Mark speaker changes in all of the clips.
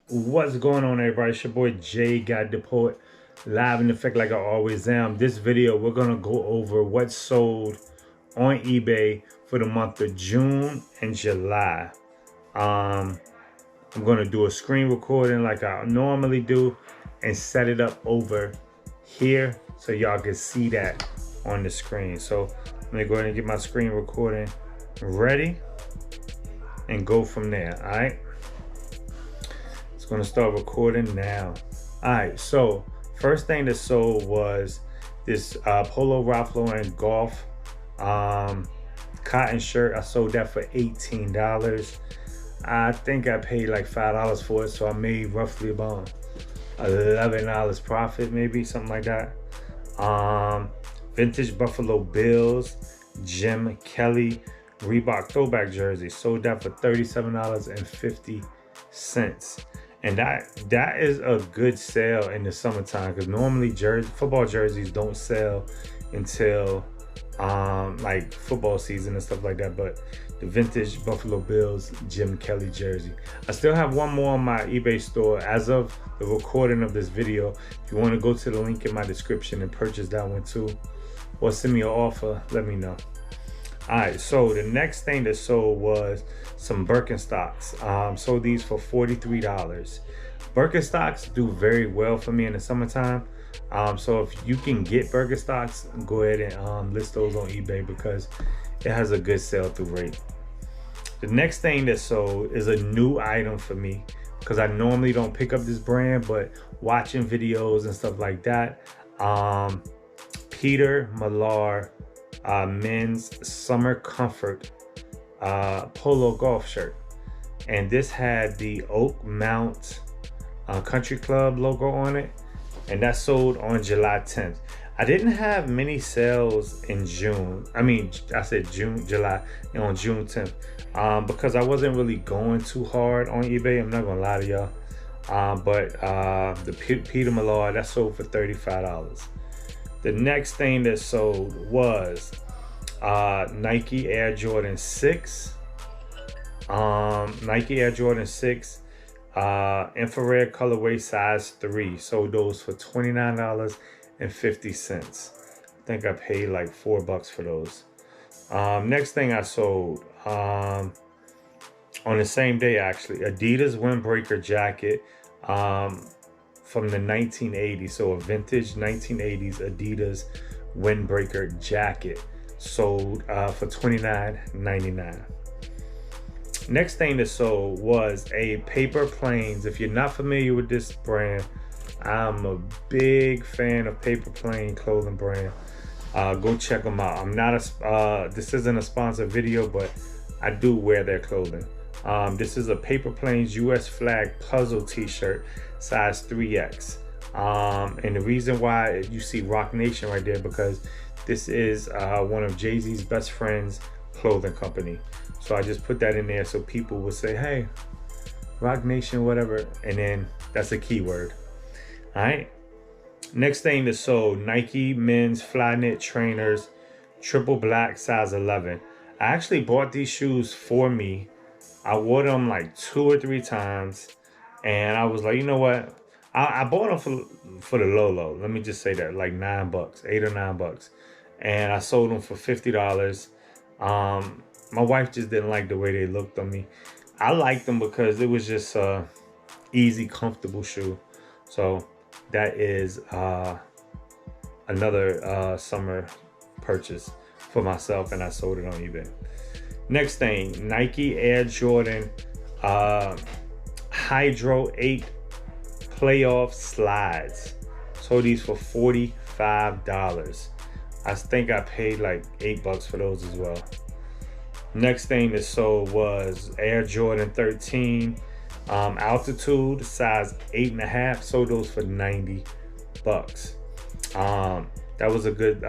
Speaker 1: What's going on, everybody? It's your boy Jay Got the Poet, live in effect like I always am. This video, we're gonna go over what sold on eBay for the month of June and July. I'm gonna do a screen recording like I normally do and set it up over here so y'all can see that on the screen. So let me go ahead and get my screen recording ready and go from there. All right. Gonna start recording now. All right, so first thing that sold was this Polo Ralph Lauren golf cotton shirt. I sold that for $18. I think I paid like $5 for it, so I made roughly about $11 profit, maybe something like that. Vintage Buffalo Bills Jim Kelly Reebok throwback jersey, sold that for $37.50. And that is a good sale in the summertime, because normally football jerseys don't sell until like football season and stuff like that. But the vintage Buffalo Bills Jim Kelly jersey, I still have one more on my eBay store as of the recording of this video. If you want to go to the link in my description and purchase that one too, or send me an offer, let me know. All right, so the next thing that sold was some Birkenstocks. Sold these for $43. Birkenstocks do very well for me in the summertime. So if you can get Birkenstocks, go ahead and list those on eBay, because it has a good sell-through rate. The next thing that sold is a new item for me, because I normally don't pick up this brand, but watching videos and stuff like that, Peter Millar men's summer comfort polo golf shirt, and this had the Oakmont Country Club logo on it, and that sold on July 10th. I didn't have many sales in June. I said July, and on June 10th, because I wasn't really going too hard on eBay. I'm not gonna lie to y'all. But the Peter Millar, that sold for $35. The next thing that sold was Nike Air Jordan 6. Nike Air Jordan 6 infrared colorway size 3. Sold those for $29.50. I think I paid like $4 for those. Next thing I sold on the same day, actually, Adidas Windbreaker jacket from the 1980s. So a vintage 1980s Adidas Windbreaker jacket, sold for $29.99. Next thing that sold was a Paper Planes. If you're not familiar with this brand, I'm a big fan of Paper Plane clothing brand. Go check them out. I'm not this isn't a sponsored video, but I do wear their clothing. This is a Paper Planes US flag puzzle t-shirt, size 3X. And the reason why you see Rock Nation right there, because this is one of Jay-Z's best friend's clothing company. So I just put that in there so people will say, hey, Rock Nation, whatever. And then that's a keyword. All right. Next thing that sold, Nike men's Flyknit trainers, triple black, size 11. I actually bought these shoes for me. I wore them like 2 or 3 times. And I was like, you know what? I bought them for the low. Let me just say that, like $9, $8 or $9. And I sold them for $50. My wife just didn't like the way they looked on me. I liked them because it was just a easy, comfortable shoe. So that is another summer purchase for myself, and I sold it on eBay. Next thing, Nike Air Jordan Hydro 8 playoff slides. Sold these for $45. I think I paid like $8 for those as well. Next thing that sold was Air Jordan 13 altitude, size 8.5. Sold those for $90. That was a good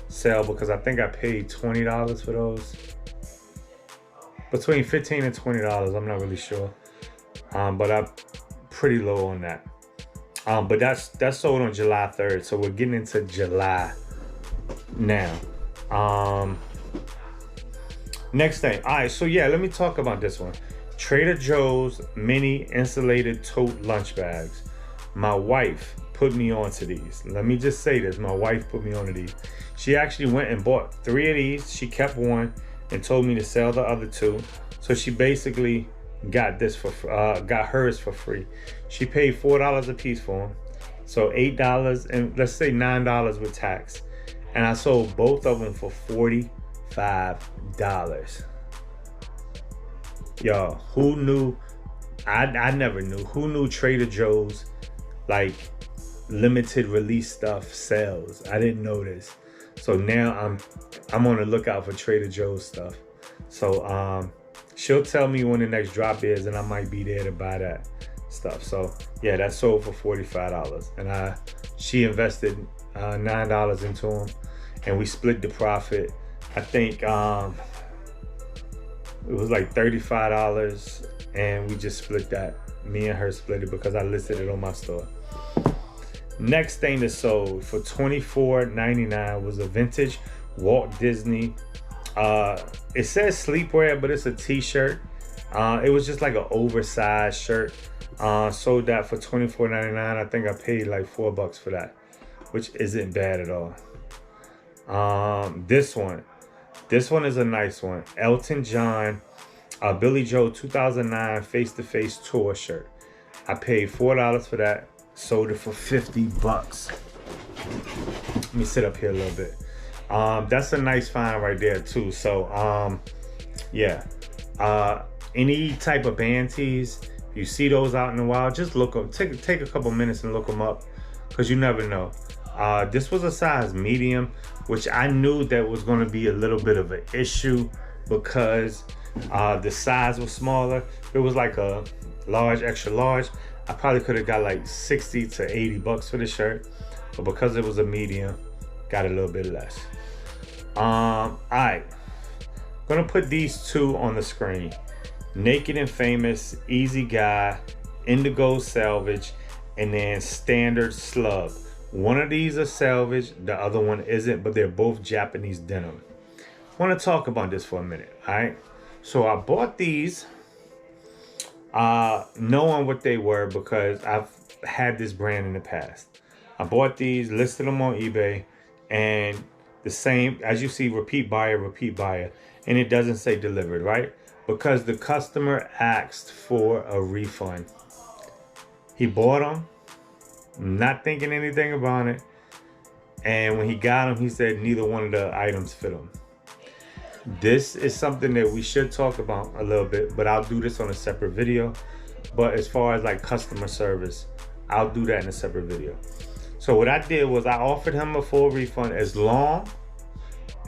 Speaker 1: sale, because I think I paid $20 for those. Between $15 and $20, I'm not really sure. But I'm pretty low on that. But that's sold on July 3rd. So we're getting into July now. Next thing. All right, so yeah, let me talk about this one. Trader Joe's mini insulated tote lunch bags. My wife put me onto these. Let me just say this, my wife put me onto these. She actually went and bought 3 of these. She kept one and told me to sell the other 2. So she basically got hers for free. She paid $4 a piece for them. So $8 and let's say $9 with tax. And I sold both of them for $45. Y'all, who knew? I never knew. Who knew Trader Joe's like limited release stuff sells? I didn't know this. So now I'm on the lookout for Trader Joe's stuff. So she'll tell me when the next drop is, and I might be there to buy that stuff. So yeah, that sold for $45, and she invested $9 into them, and we split the profit. I think it was like $35, and we just split that. Me and her split it because I listed it on my store. Next thing that sold for $24.99 was a vintage Walt Disney. It says sleepwear, but it's a t-shirt. It was just like an oversized shirt. Sold that for $24.99. I think I paid like $4 for that, which isn't bad at all. This one is a nice one. Elton John, Billy Joel 2009 face-to-face tour shirt. I paid $4 for that. Sold it for $50. Let me sit up here a little bit. That's a nice find right there too. So yeah, any type of band tees, if you see those out in the wild, just look up. Take a couple minutes and look them up, because you never know. This was a size medium, which I knew that was going to be a little bit of an issue because the size was smaller. If it was like a large, extra large, I probably could have got like $60 to $80 for the shirt, but because it was a medium, got a little bit less. All right, gonna put these 2 on the screen. Naked and Famous, Easy Guy, Indigo Salvage, and then Standard Slub. One of these are salvage, the other one isn't, but they're both Japanese denim. I want to talk about this for a minute. All right, so I bought these knowing what they were because I've had this brand in the past. I bought these, listed them on eBay, and the same as you see, repeat buyer, and it doesn't say delivered, right? Because the customer asked for a refund. He bought them, not thinking anything about it, and when he got them, he said neither one of the items fit him. This is something that we should talk about a little bit, but I'll do this on a separate video. But as far as like customer service, I'll do that in a separate video. So what I did was I offered him a full refund as long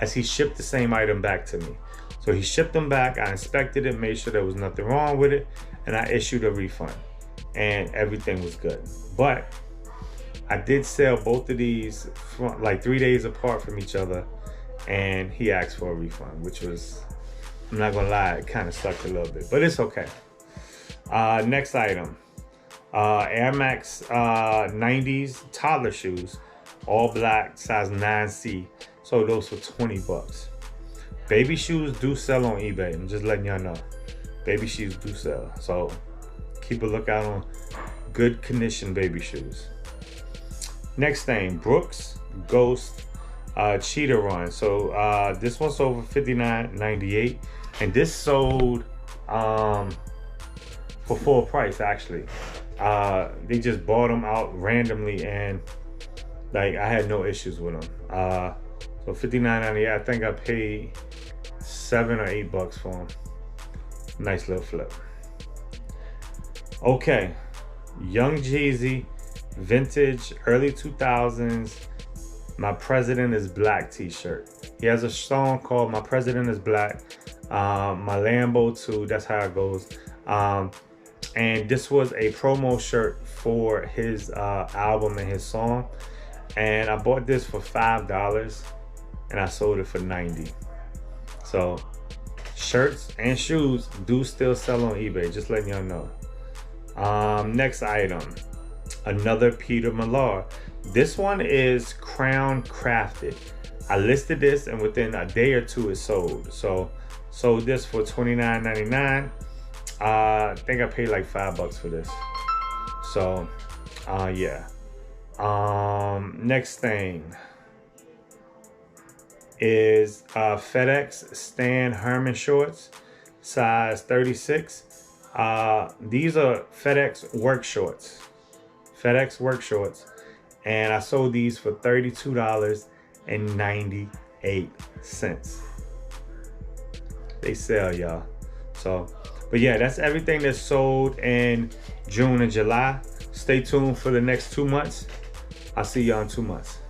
Speaker 1: as he shipped the same item back to me. So he shipped them back, I inspected it, made sure there was nothing wrong with it, and I issued a refund, and everything was good. But I did sell both of these from like 3 days apart from each other, and he asked for a refund, which was, I'm not gonna lie, it kind of sucked a little bit, but it's okay. Next item, Air Max 90s toddler shoes, all black, size 9C. Sold those for $20. Baby shoes do sell on eBay. I'm just letting y'all know. Baby shoes do sell. So keep a lookout on good condition baby shoes. Next thing, Brooks Ghost Cheetah Run. So this one sold for $59.98, and this sold for full price actually. They just bought them out randomly, and like I had no issues with them. So $59.98. I think I paid $7 or $8 for them. Nice little flip. Okay, Young Jeezy, vintage, early 2000s. My President is Black t-shirt. He has a song called My President is Black. My Lambo too, that's how it goes. And this was a promo shirt for his album and his song. And I bought this for $5 and I sold it for $90. So shirts and shoes do still sell on eBay, just letting y'all know. Next item, another Peter Millar. This one is Crown Crafted. I listed this and within a day or two it sold. So sold this for $29.99. I think I paid like $5 for this. So, yeah. Next thing is FedEx Stan Herman shorts, size 36. These are FedEx work shorts. FedEx work shorts. And I sold these for $32.98. They sell, y'all. So, but yeah, that's everything that's sold in June and July. Stay tuned for the next 2 months. I'll see y'all in 2 months.